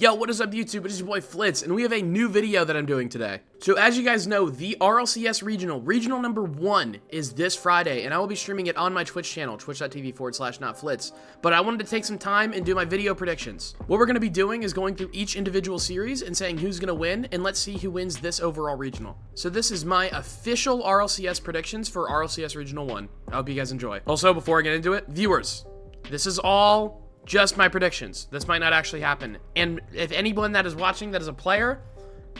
Yo, what is up YouTube? It is your boy Flitz, and we have a new video that I'm doing today. So as you guys know, the RLCS Regional number 1 is this Friday, and I will be streaming it on my Twitch channel, twitch.tv/notflitz. But I wanted to take some time and do my video predictions. What we're going to be doing is going through each individual series and saying who's going to win, and let's see who wins this overall regional. So this is my official RLCS predictions for RLCS Regional 1. I hope you guys enjoy. Also, before I get into it, viewers, this is all just my predictions. This might not actually happen. And if anyone that is watching that is a player,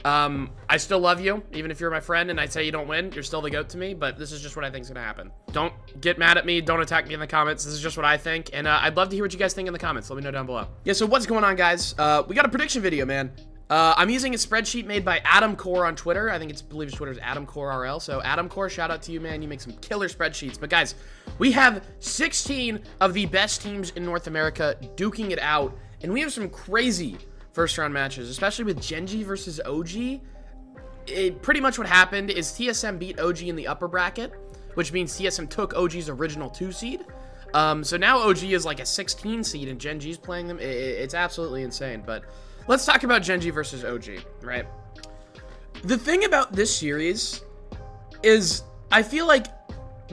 I still love you. Even if you're my friend and I say you don't win, you're still the GOAT to me. But this is just what I think is going to happen. Don't get mad at me. Don't attack me in the comments. This is just what I think. And I'd love to hear what you guys think in the comments. Let me know down below. Yeah, so what's going on, guys? We got a prediction video, man. I'm using a spreadsheet made by Adam Core on Twitter. I believe his Twitter is Adam Core RL. So Adam Core, shout out to you, man. You make some killer spreadsheets. But guys, we have 16 of the best teams in North America duking it out, and we have some crazy first round matches, especially with Genji versus OG. Pretty much what happened is TSM beat OG in the upper bracket, which means TSM took OG's original 2 seed. So now OG is like a 16 seed and Genji's playing them. It's absolutely insane. But let's talk about Genji versus OG, right? The thing about this series is I feel like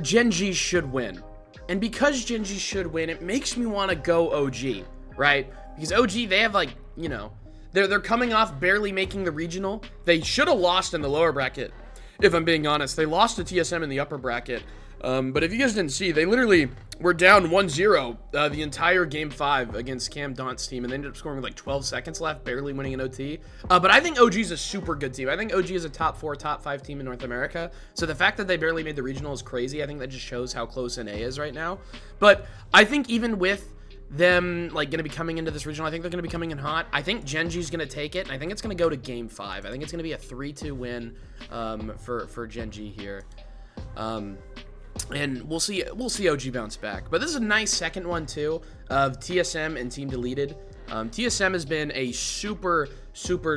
Genji should win. And because Genji should win, it makes me want to go OG, right? Because OG, they have like, you know, they're coming off barely making the regional. They should have lost in the lower bracket, if I'm being honest. They lost to TSM in the upper bracket. But if you guys didn't see, they literally were down 1-0 the entire Game 5 against Cam Daunt's team, and they ended up scoring with like 12 seconds left, barely winning an OT. But I think OG is a super good team. I think OG is a top 4, top 5 team in North America. So the fact that they barely made the regional is crazy. I think that just shows how close NA is right now. But I think even with them like going to be coming into this regional, I think they're going to be coming in hot. I think Genji's going to take it, and I think it's going to go to Game 5. I think it's going to be a 3-2 win for Genji here. And we'll see OG bounce back. But this is a nice second one too of TSM and Team Deleted. TSM has been a super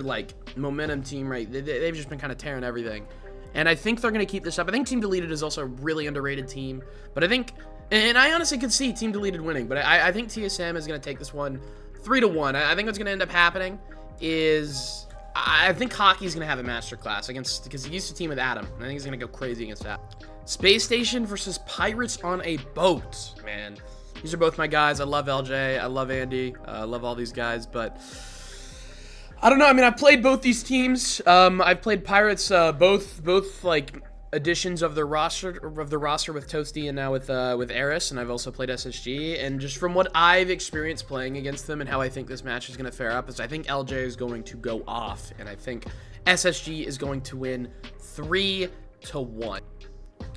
like momentum team, right? They've just been kind of tearing everything, and I think they're going to keep this up. I think Team Deleted is also a really underrated team, but I think, and I honestly could see Team Deleted winning, but I think TSM is going to take this one 3-1. I think what's going to end up happening is I think Hockey's going to have a masterclass because he used to team with Adam, and I think he's going to go crazy against that. Space Station versus Pirates on a boat, man. These are both my guys. I love LJ. I love Andy. I love all these guys, but I don't know. I mean, I've played both these teams. I've played Pirates, both like additions of the roster with Toasty and now with Eris, and I've also played SSG. And just from what I've experienced playing against them and how I think this match is going to fare up is I think LJ is going to go off, and I think SSG is going to win 3-1.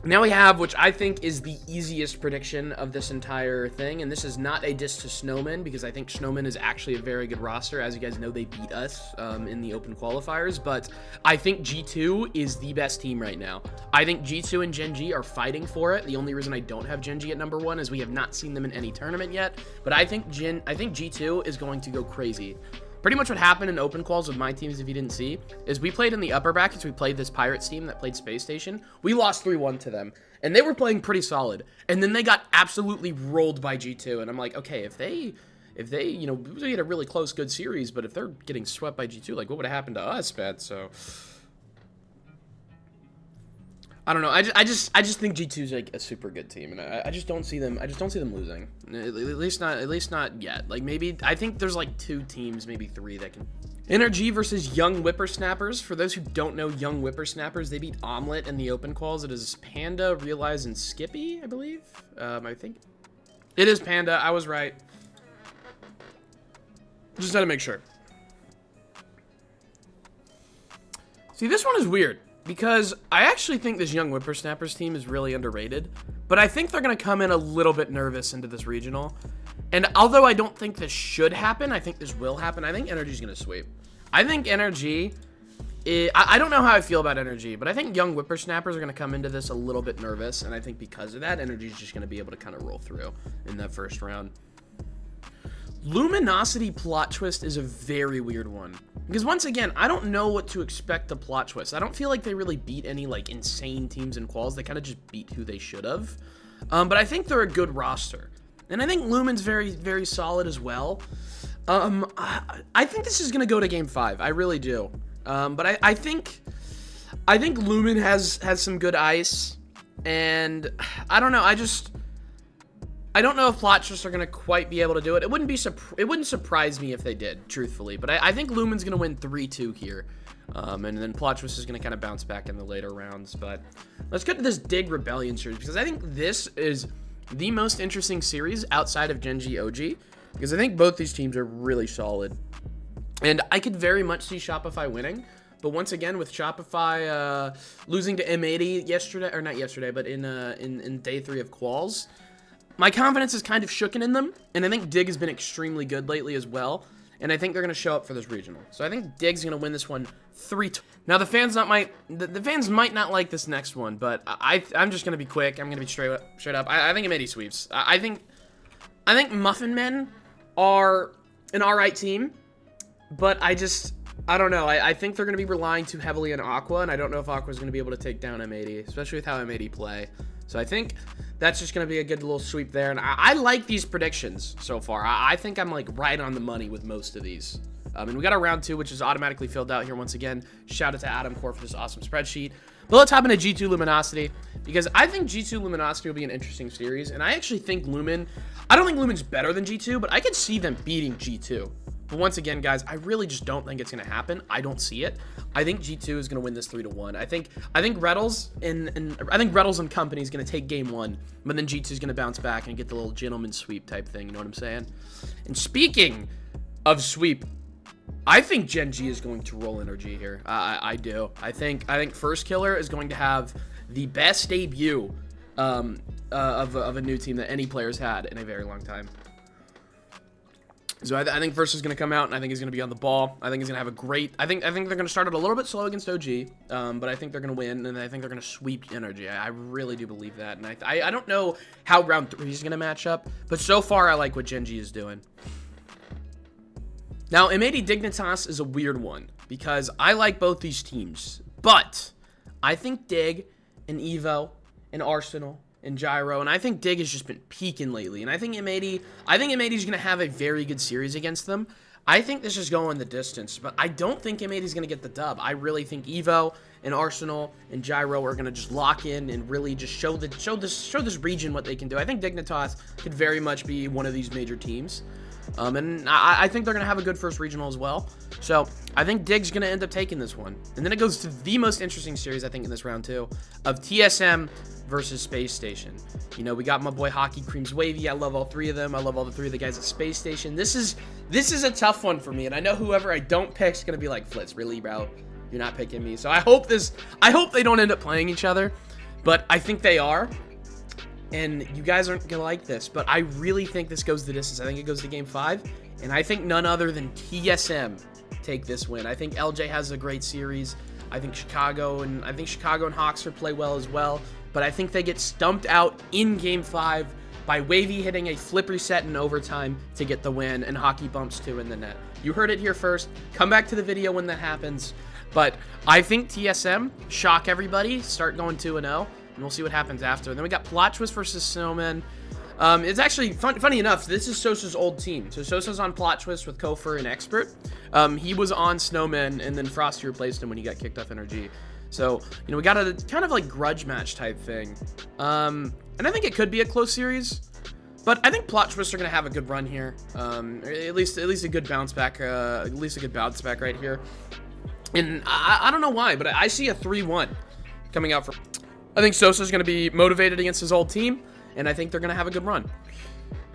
Now we have, which I think is the easiest prediction of this entire thing, and this is not a diss to Snowman, because I think Snowman is actually a very good roster. As you guys know, they beat us in the open qualifiers, but I think G2 is the best team right now. I think G2 and Genji are fighting for it. The only reason I don't have Genji at number 1 is we have not seen them in any tournament yet, but I think G2 is going to go crazy. Pretty much what happened in open quals with my teams, if you didn't see, is we played in the upper brackets. We played this Pirates team that played Space Station. We lost 3-1 to them, and they were playing pretty solid. And then they got absolutely rolled by G2, and I'm like, okay, if they, you know, we had a really close, good series, but if they're getting swept by G2, like, what would have happened to us, man? So I don't know. I just think G2's like a super good team, and I just don't see them. I just don't see them losing. At least not yet. Like maybe I think there's like 2 teams, maybe 3 that can. NRG versus Young Whippersnappers. For those who don't know Young Whippersnappers, they beat Omelet in the open quals. It is Panda, Realize, and Skippy, I believe. I think it is Panda. I was right. Just had to make sure. See, this one is weird, because I actually think this Young Whippersnappers team is really underrated, but I think they're going to come in a little bit nervous into this regional. And although I don't think this should happen, I think this will happen. I think Energy's going to sweep. I think Energy, I don't know how I feel about Energy, but I think Young Whippersnappers are going to come into this a little bit nervous, and I think because of that, Energy's just going to be able to kind of roll through in that first round. Luminosity plot twist is a very weird one, because once again, I don't know what to expect the plot twist. I don't feel like they really beat any like insane teams in quals. They kind of just beat who they should have. But I think they're a good roster, and I think Lumen's very solid as well. I think this is gonna go to game 5. I really do. But I think Lumen has some good ice, and I don't know. I don't know if Plotchus are gonna quite be able to do it. It wouldn't surprise me if they did, truthfully. But I think Lumen's gonna win 3-2 here, and then Plotchus is gonna kind of bounce back in the later rounds. But let's get to this Dig Rebellion series, because I think this is the most interesting series outside of Gen.G OG, because I think both these teams are really solid, and I could very much see Shopify winning. But once again, with Shopify losing to M80 yesterday, or not yesterday, but in day 3 of quals, my confidence is kind of shooken in them, and I think Dig has been extremely good lately as well, and I think they're going to show up for this regional. So I think Dig's going to win this one 3-2. Now the fans might not like this next one, but I'm just going to be quick. I'm going to be straight up. I think M80 sweeps. I think Muffin Men are an alright team, but I don't know. I think they're going to be relying too heavily on Aqua, and I don't know if Aqua's going to be able to take down M80, especially with how M80 play. So I think that's just going to be a good little sweep there. And I like these predictions so far. I think I'm like right on the money with most of these. And we got our round 2, which is automatically filled out here once again. Shout out to Adam Core for this awesome spreadsheet. But let's hop into G2 Luminosity, because I think G2 Luminosity will be an interesting series. And I actually think I don't think Lumen's better than G2, but I could see them beating G2. But once again, guys, I really just don't think it's going to happen. I don't see it. I think G2 is going to win this 3-1. I think Reddles and company is going to take game 1, but then G2 is going to bounce back and get the little gentleman sweep type thing. You know what I'm saying? And speaking of sweep, I think Gen.G is going to roll energy here. I do. I think First Killer is going to have the best debut of a new team that any player's had in a very long time. So I think First is going to come out, and I think he's going to be on the ball. I think he's going to have a great... I think they're going to start it a little bit slow against OG, but I think they're going to win, and I think they're going to sweep Energy. I really do believe that, and I don't know how round 3 is going to match up, but so far I like what Gen.G is doing. Now, M80 Dignitas is a weird one, because I like both these teams, but I think Dig and Evo and Arsenal and Gyro, and I think Dig has just been peaking lately, and I think M80 is going to have a very good series against them. I think this is going the distance, but I don't think M80 is going to get the dub. I really think Evo and Arsenal and Gyro are going to just lock in and really just show this region what they can do. I think Dignitas could very much be one of these major teams. And I think they're going to have a good first regional as well. So I think Dig's going to end up taking this one. And then it goes to the most interesting series, I think, in this round 2 of TSM versus Space Station. You know, we got my boy Hockey Creams Wavy. I love all 3 of them. I love all the 3 of the guys at Space Station. This is a tough one for me. And I know whoever I don't pick is going to be like, Flitz, really, bro? You're not picking me. So I hope they don't end up playing each other. But I think they are. And you guys aren't going to like this, but I really think this goes the distance. I think it goes to game 5, and I think none other than TSM take this win. I think LJ has a great series. I think Chicago and Hawksford play well as well, but I think they get stumped out in game 5 by Wavy hitting a flip reset in overtime to get the win, and Hockey bumps 2 in the net. You heard it here first. Come back to the video when that happens, but I think TSM shock everybody, start going 2-0. And we'll see what happens after. And then we got Plotchus versus Snowman. It's actually, funny enough, this is Sosa's old team. So Sosa's on Plotchus with Kofer and Expert. He was on Snowman, and then Frosty replaced him when he got kicked off Energy. So, you know, we got a kind of like grudge match type thing. And I think it could be a close series. But I think Plotchus are going to have a good run here. At least a good bounce back. Right here. And I don't know why, but I see a 3-1 coming out for... I think Sosa's going to be motivated against his old team, and I think they're going to have a good run.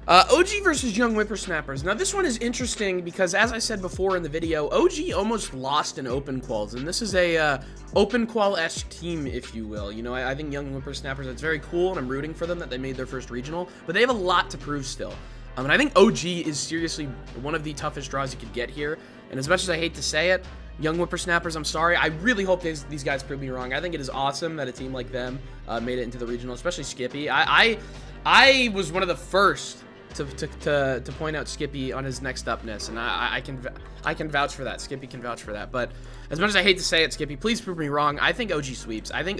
OG versus Young Whippersnappers. Now, this one is interesting because, as I said before in the video, OG almost lost in open quals, and this is a open qual-esque team, if you will. You know, I think Young Whippersnappers, it's very cool, and I'm rooting for them that they made their first regional, but they have a lot to prove still. And I think OG is seriously one of the toughest draws you could get here, and as much as I hate to say it, Young Whippersnappers, I'm sorry. I really hope these guys prove me wrong. I think it is awesome that a team like them made it into the regional, especially Skippy. I was one of the first to point out Skippy on his next upness, and I can vouch for that. Skippy can vouch for that. But as much as I hate to say it, Skippy, please prove me wrong. I think OG sweeps. I think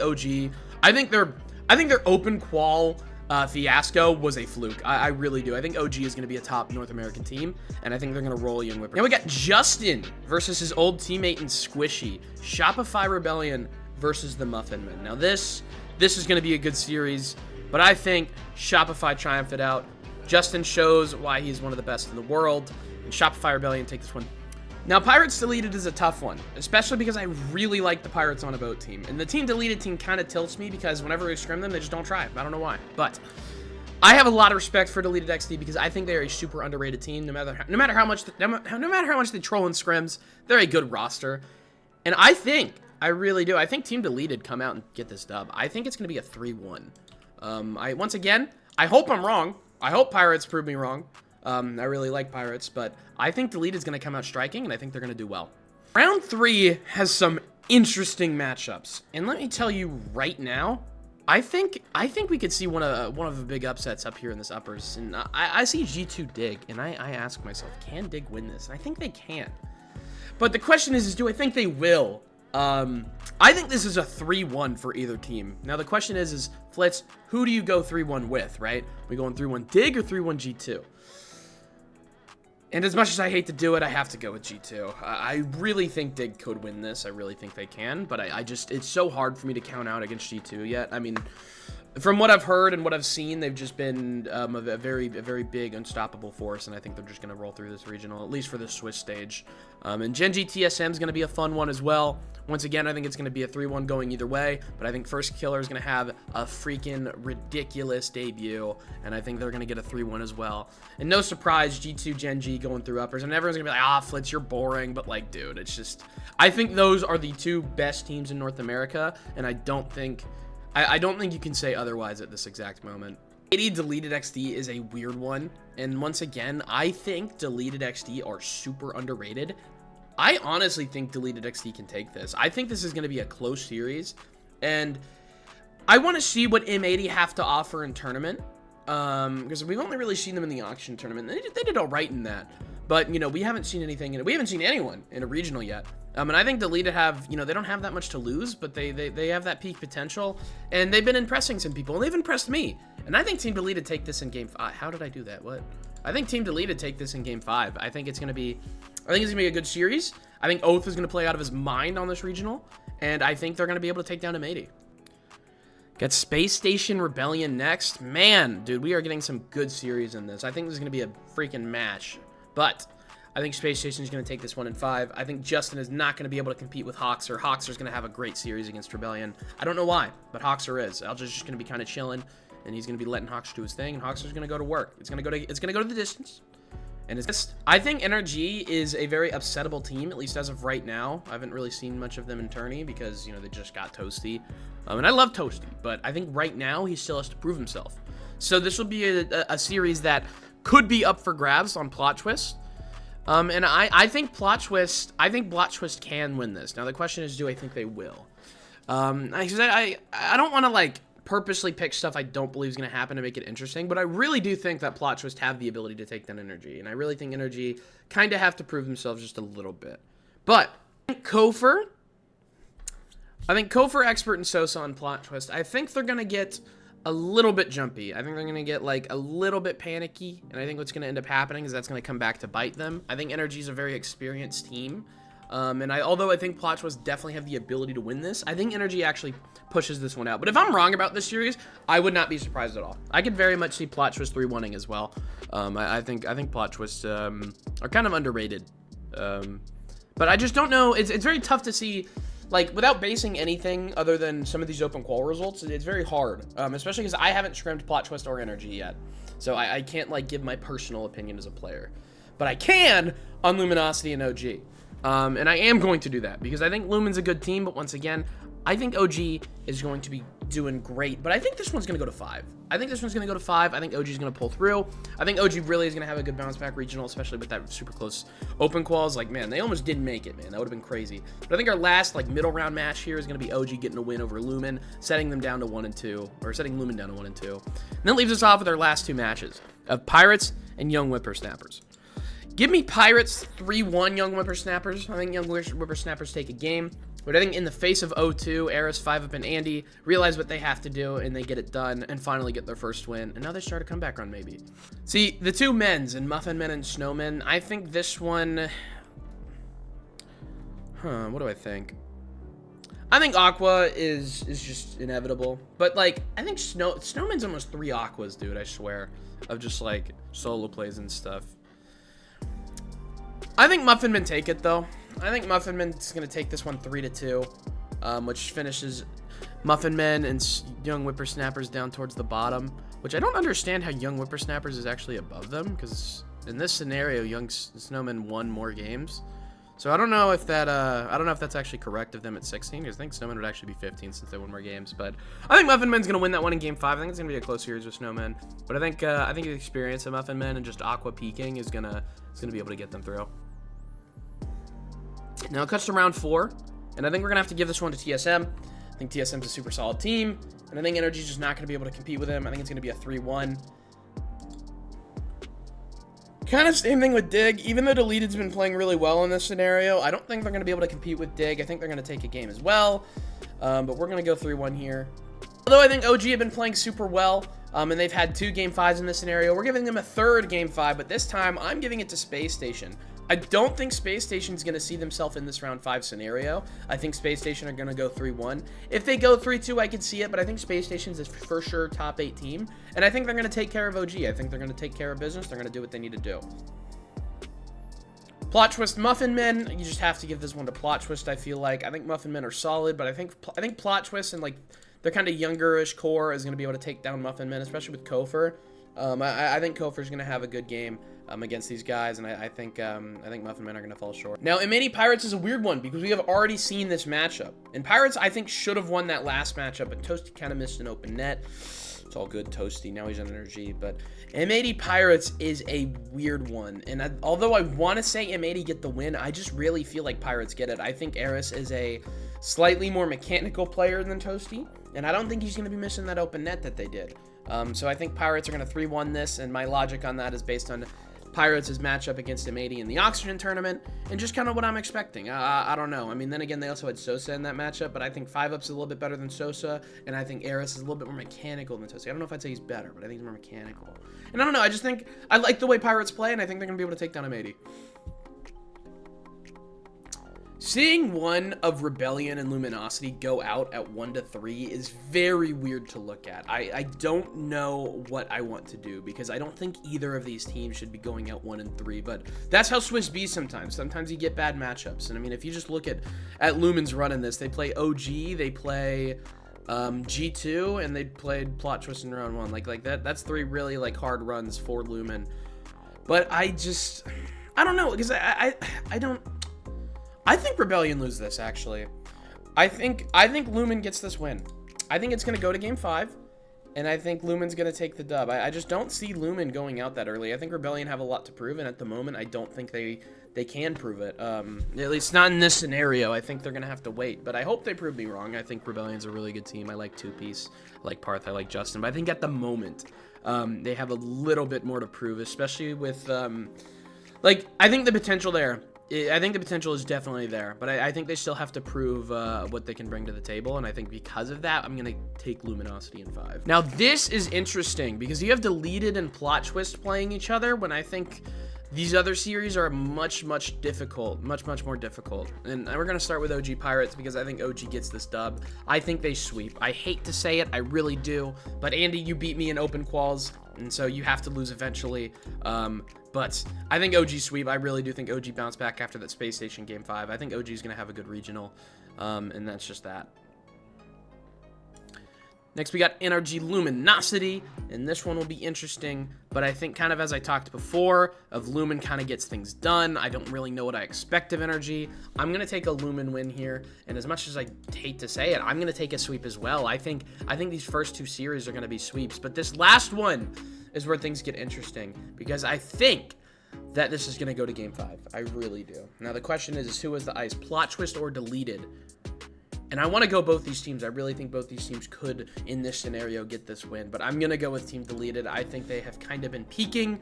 their open qual fiasco was a fluke. I really do. I think OG is going to be a top North American team, and I think they're going to roll Young Whipper. Now we got Justin versus his old teammate in Squishy. Shopify Rebellion versus the Muffin Men. Now this is going to be a good series, but I think Shopify triumphed it out. Justin shows why he's one of the best in the world, and Shopify Rebellion take this one. Now, Pirates Deleted is a tough one, especially because I really like the Pirates on a Boat team. And the Team Deleted team kind of tilts me because whenever we scrim them, they just don't try. I don't know why. But I have a lot of respect for Deleted XD because I think they're a super underrated team. No matter how much they troll in scrims, they're a good roster. And I really do. I think Team Deleted come out and get this dub. I think it's going to be a 3-1. Once again, I hope I'm wrong. I hope Pirates prove me wrong. I really like Pirates, but I think Deleted is going to come out striking, and I think they're going to do well. Round 3 has some interesting matchups, and let me tell you right now, I think we could see one of the big upsets up here in this uppers, and I see G2 Dig, and I ask myself, can Dig win this? And I think they can, but the question is do I think they will? I think this is a 3-1 for either team. Now the question is Flitz, who do you go 3-1 with, right? We going 3-1 Dig or 3-1 G2? And as much as I hate to do it, I have to go with G2. I really think Dig could win this. I really think they can, but it's so hard for me to count out against G2 yet. I mean, from what I've heard and what I've seen, they've just been a very big, unstoppable force, and I think they're just going to roll through this regional, at least for the Swiss stage. And Gen G TSM is going to be a fun one as well. Once again, I think it's going to be a 3-1 going either way, but I think First Killer is going to have a freaking ridiculous debut, and I think they're going to get a 3-1 as well. And no surprise, G2 Gen G going through uppers, and everyone's going to be like, Flitz, you're boring, but like, dude, it's just, I think those are the two best teams in North America, and I don't think you can say otherwise at this exact moment. 80 Deleted XD is a weird one, and once again, I think Deleted XD are super underrated. I honestly think Deleted XD can take this. I think this is going to be a close series, and I want to see what M80 have to offer in tournament, because we've only really seen them in the auction tournament. They did all right in that, but, you know, we haven't seen anything in it. We haven't seen anyone in a regional yet. And I think Deleted have, you know, they don't have that much to lose, but they have that peak potential, and they've been impressing some people, and they've impressed me. And I think Team Deleted take this in game 5. How did I do that? What? I think Team Deleted take this in game 5. I think it's going to be a good series. I think Oath is going to play out of his mind on this regional, and I think they're going to be able to take down M80. Got Space Station Rebellion next. Man, dude, we are getting some good series in this. I think this is going to be a freaking match, but I think Space Station is going to take this one in 5. I think Justin is not going to be able to compete with Hoxer. Hoxer is going to have a great series against Rebellion. I don't know why, but Hoxer is. Alger's just going to be kind of chilling, and he's going to be letting Hoxer do his thing, and Hoxer's going to go to work. It's going to go to the distance. And I think NRG is a very upsettable team, at least as of right now. I haven't really seen much of them in tourney because, you know, they just got Toasty. And I love Toasty, but I think right now he still has to prove himself. So this will be a series that could be up for grabs on Plot Twist. And I think Plot Twist can win this. Now the question is, do I think they will? I don't want to like purposely pick stuff I don't believe is going to happen to make it interesting, but I really do think that Plot Twist have the ability to take down Energy, and I really think Energy kind of have to prove themselves just a little bit. But I think Kofor Expert and Sosa on Plot Twist, I think they're going to get a little bit jumpy. I think they're going to get like a little bit panicky, and I think what's going to end up happening is that's going to come back to bite them. I think Energy is a very experienced team. Although I think Plot Twist definitely have the ability to win this, I think Energy actually pushes this one out. But if I'm wrong about this series, I would not be surprised at all. I could very much see Plot Twist 3-1ing as well. I think Plot Twist are kind of underrated. But I just don't know. It's very tough to see, like, without basing anything other than some of these open qual results. It's very hard, especially because I haven't scrimmed Plot Twist or Energy yet. So I can't, like, give my personal opinion as a player. But I can on Luminosity and OG. And I am going to do that because I think Lumen's a good team, but once again, I think OG is going to be doing great, but I think this one's going to go to 5. I think OG is going to pull through. I think OG really is going to have a good bounce back regional, especially with that super close open quals. Like, man, they almost didn't make it, man. That would have been crazy. But I think our last, like, middle round match here is going to be OG getting a win over Lumen, setting them down to 1-2, or setting Lumen down to 1-2. And that leaves us off with our last 2 matches of Pirates and Young Whippersnappers. Give me Pirates 3-1 Young Whippersnappers. I think Young Whippersnappers take a game. But I think in the face of 0-2, Eris, 5-up, and Andy realize what they have to do, and they get it done, and finally get their first win. And now they start a comeback run, maybe. See, the two men's, and Muffin Men and Snowmen, I think this one... what do I think? I think Aqua is just inevitable. But, like, I think Snowman's almost 3 Aquas, dude, I swear. Of just, like, solo plays and stuff. I think Muffin Men take it, though. I think Muffin Men's going to take this one 3-2, which finishes Muffin Men and Young Whippersnappers down towards the bottom, which I don't understand how Young Whippersnappers is actually above them, because in this scenario, Young Snowmen won more games. So I don't know if that, I don't know if that's actually correct of them at 16, because I think Snowmen would actually be 15 since they won more games. But I think Muffin Men's going to win that one in Game 5. I think it's going to be a close series with Snowmen. But I think the experience of Muffin Men and just Aqua peaking is gonna be able to get them through. Now it cuts to round 4, and I think we're going to have to give this one to TSM. I think TSM's a super solid team, and I think Energy's just not going to be able to compete with them. I think it's going to be a 3-1. Kind of same thing with Dig. Even though Deleted's been playing really well in this scenario, I don't think they're going to be able to compete with Dig. I think they're going to take a game as well, but we're going to go 3-1 here. Although I think OG have been playing super well, and they've had 2 Game 5s in this scenario, we're giving them a 3rd Game 5, but this time I'm giving it to Space Station. I don't think Space Station's going to see themselves in this round 5 scenario. I think Space Station are going to go 3-1. If they go 3-2, I could see it, but I think Space Station's a for sure top 8 team, and I think they're going to take care of OG. I think they're going to take care of business. They're going to do what they need to do. Plot Twist Muffin Men, you just have to give this one to Plot Twist, I feel like. I think Muffin Men are solid, but I think Plot Twist and, like, their kind of youngerish core is going to be able to take down Muffin Men, especially with Kofor. I think Kofor's going to have a good game against these guys, and I think Muffin Men are going to fall short. Now, M80 Pirates is a weird one because we have already seen this matchup. And Pirates, I think, should have won that last matchup, but Toasty kind of missed an open net. It's all good, Toasty. Now he's on energy, but M80 Pirates is a weird one. And although I want to say M80 get the win, I just really feel like Pirates get it. I think Eris is a slightly more mechanical player than Toasty, and I don't think he's going to be missing that open net that they did. So I think Pirates are going to 3-1 this, and my logic on that is based on Pirates' matchup against M80 in the Oxygen Tournament, and just kind of what I'm expecting. I don't know. I mean, then again, they also had Sosa in that matchup, but I think 5-Up's a little bit better than Sosa, and I think Eris is a little bit more mechanical than Toasty. I don't know if I'd say he's better, but I think he's more mechanical. And I don't know, I just think, I like the way Pirates play, and I think they're going to be able to take down M80. Seeing one of Rebellion and Luminosity go out at 1-3 is very weird to look at. I don't know what I want to do because I don't think either of these teams should be going out 1-3, but that's how Swiss be sometimes. Sometimes you get bad matchups. And I mean, if you just look at Lumen's run in this, they play OG, they play G2, and they played Plot Twist in round 1. Like that's 3 really like hard runs for Lumen. But I don't know, because I think Rebellion lose this, actually. I think Lumen gets this win. I think it's going to go to Game 5, and I think Lumen's going to take the dub. I just don't see Lumen going out that early. I think Rebellion have a lot to prove, and at the moment, I don't think they can prove it. At least not in this scenario. I think they're going to have to wait, but I hope they prove me wrong. I think Rebellion's a really good team. I like Two Piece, I like Parth, I like Justin, but I think at the moment, they have a little bit more to prove, especially with, I think the potential there. I think the potential is definitely there, but I think they still have to prove what they can bring to the table, and I think because of that, I'm going to take Luminosity in 5. Now, this is interesting, because you have Deleted and Plot Twist playing each other, when I think these other series are much more difficult. And we're going to start with OG Pirates, because I think OG gets this dub. I think they sweep. I hate to say it, I really do, but Andy, you beat me in open quals, and so you have to lose eventually. But I think OG sweep. I really do think OG bounce back after that Space Station Game 5. I think OG is going to have a good regional, and that's just that. Next, we got NRG Luminosity, and this one will be interesting, but I think kind of as I talked before, of Lumen kind of gets things done. I don't really know what I expect of NRG. I'm going to take a Lumen win here, and as much as I hate to say it, I'm going to take a sweep as well. I think these first 2 series are going to be sweeps, but this last one is where things get interesting, because I think that this is going to go to Game 5. I really do. Now, the question is who has the ice, Plot Twist or Deleted? And I want to go both these teams. I really think both these teams could, in this scenario, get this win. But I'm going to go with Team Deleted. I think they have kind of been peaking,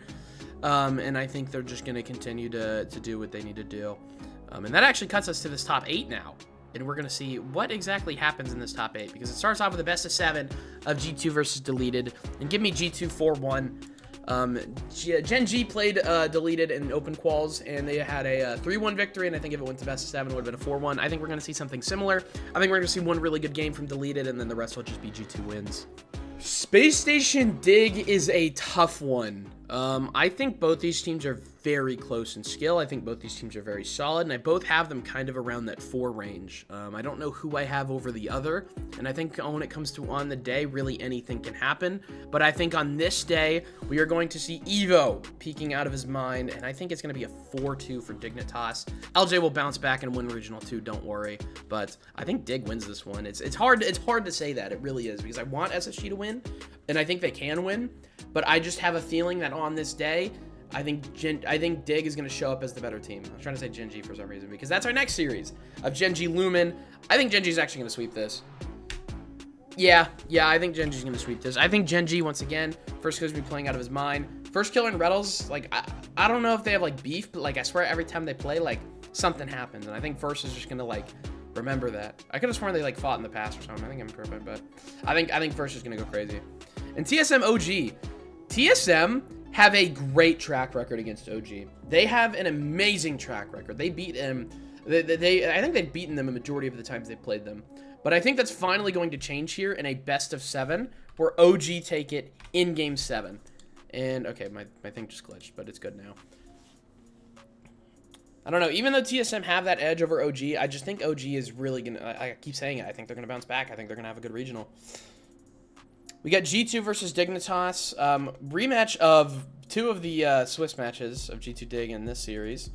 and I think they're just going to continue to do what they need to do. And that actually cuts us to this top 8 now. and we're going to see what exactly happens in this top 8, because it starts off with a best of 7 of G2 versus Deleted, and give me G2 4-1. Gen G played Deleted in open quals, and they had a 3-1 victory, and I think if it went to best of 7, it would have been a 4-1. I think we're going to see something similar. I think we're going to see one really good game from Deleted, and then the rest will just be G2 wins. Space Station Dig is a tough one. I think both these teams are very close in skill. I think both these teams are very solid, and I both have them kind of around that 4 range. I don't know who I have over the other, and I think when it comes to on the day, really anything can happen. But I think on this day, we are going to see Evo peeking out of his mind, and I think it's going to be a 4-2 for Dignitas. LJ will bounce back and win Regional 2, don't worry. But I think Dig wins this one. It's hard to say that. It really is, because I want SSG to win, and I think they can win. But I just have a feeling that on this day, I think Dig is going to show up as the better team. I was trying to say Gen G for some reason, because that's our next series of Gen G Lumen. I think Gen G is actually going to sweep this. Yeah, I think Gen G is going to sweep this. I think Gen G, once again, first killer's going to be playing out of his mind. First killer and Reddles, like, I don't know if they have, like, beef, but, like, I swear every time they play, like, something happens. And I think First is just going to, like, remember that. I could have sworn they, like, fought in the past or something. I think I'm perfect, but I think First is going to go crazy. And TSM OG. TSM have a great track record against OG. They have an amazing track record. They beat them. I think they've beaten them a majority of the times they've played them. But I think that's finally going to change here in a best of 7, where OG take it in game 7. And okay, my thing just glitched, but it's good now. I don't know. Even though TSM have that edge over OG, I just think OG is really gonna. I keep saying it. I think they're gonna bounce back. I think they're gonna have a good regional. We got G2 versus Dignitas, rematch of 2 of the Swiss matches of G2 Dig in this series,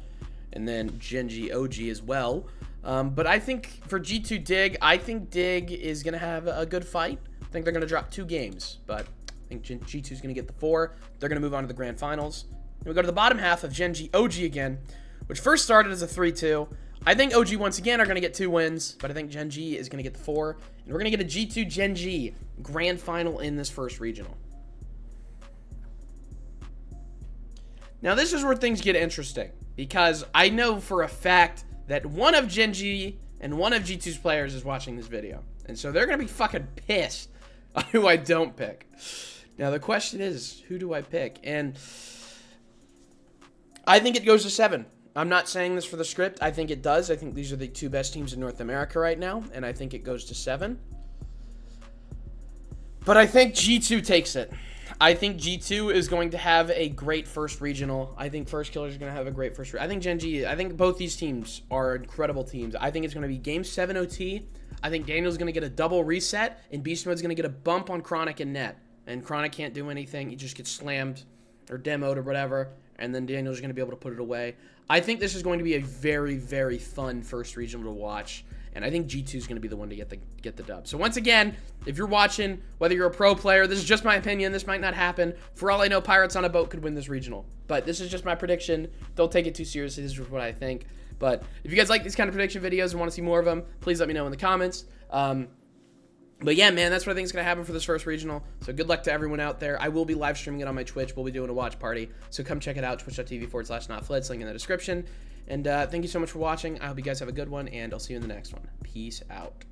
and then Gen G OG as well. But I think for G2 Dig, I think Dig is going to have a good fight. I think they're going to drop 2 games, but I think G2 is going to get the 4. They're going to move on to the grand finals. Then we go to the bottom half of Gen G OG again, which first started as a 3-2. I think OG once again are going to get 2 wins, but I think Gen G is going to get the 4. And we're going to get a G2 Gen G grand final in this first regional. Now this is where things get interesting, because I know for a fact that one of Gen G and one of G2's players is watching this video. And so they're going to be fucking pissed on who I don't pick. Now the question is, who do I pick? And I think it goes to 7. I'm not saying this for the script. I think it does. I think these are the 2 best teams in North America right now, and I think it goes to 7. But I think G2 takes it. I think G2 is going to have a great first regional. I think First Killer is going to have a great first. I think Gen G. I think both these teams are incredible teams. I think it's going to be Game 7 OT. I think Daniel's going to get a double reset, and Beast Mode's going to get a bump on Chronic and Net. And Chronic can't do anything. He just gets slammed or demoed or whatever, and then Daniel's going to be able to put it away. I think this is going to be a very, very fun first regional to watch, and I think G2 is going to be the one to get the dub. So once again, if you're watching, whether you're a pro player, this is just my opinion. This might not happen. For all I know, Pirates on a Boat could win this regional. But this is just my prediction. Don't take it too seriously. This is what I think. But if you guys like these kind of prediction videos and want to see more of them, please let me know in the comments. But yeah, man, that's what I think is going to happen for this first regional. So good luck to everyone out there. I will be live streaming it on my Twitch. We'll be doing a watch party. So come check it out, twitch.tv/notflitz, link in the description. And thank you so much for watching. I hope you guys have a good one, and I'll see you in the next one. Peace out.